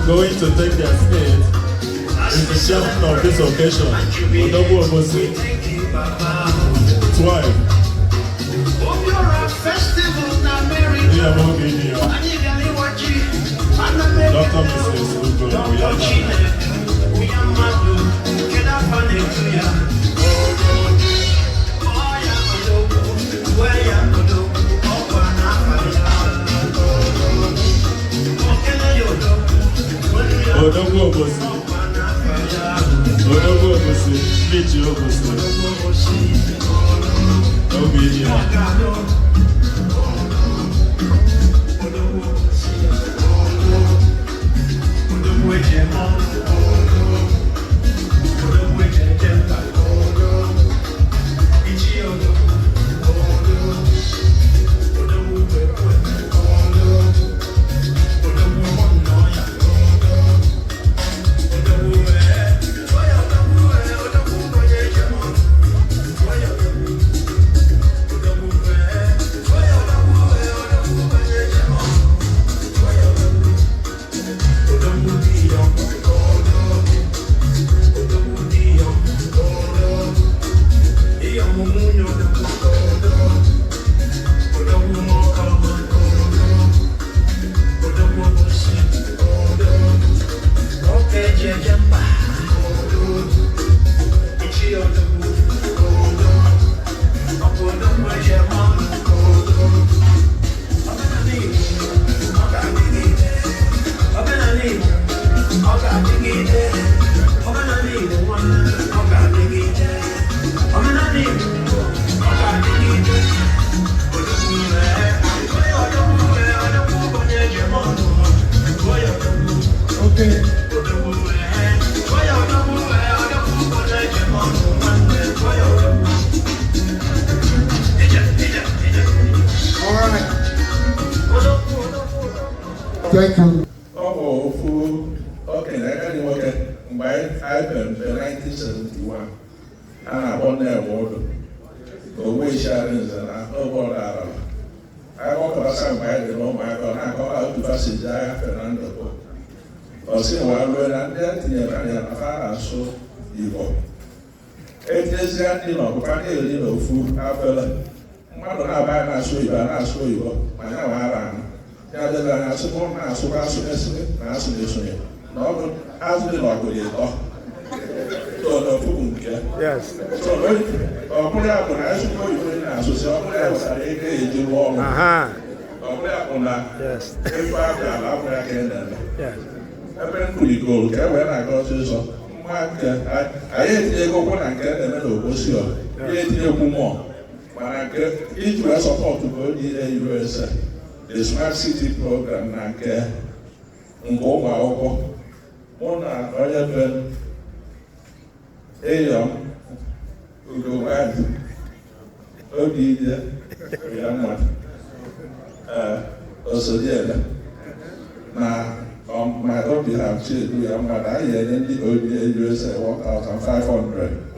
Going to take their state is the chairman of this occasion, Odogwu Obosi. 12. Dr. Mrs. Odogwu Obosi. Odogwu Obosi. Meet you Obosi. Thank you. Okay, I got it. I been 1971. And I won that award. Away shadows and I award out. I walk outside by the home. I got out to passage. I have Fernando. Or see while we're at that near a far so evil. 8 years ago, you know, a little food. I fell. I don't have a show you, and I show you. I have a I suppose I suppose yes. So, yes. The Smart City program na nke ụmụ akwụkwọ mụ na onye bụ Eyom Ugomadị obi ide ya mmadụ Osodiela na my obi ha Chiedu ya mmadụ anyị enye ndị obi USA 1,500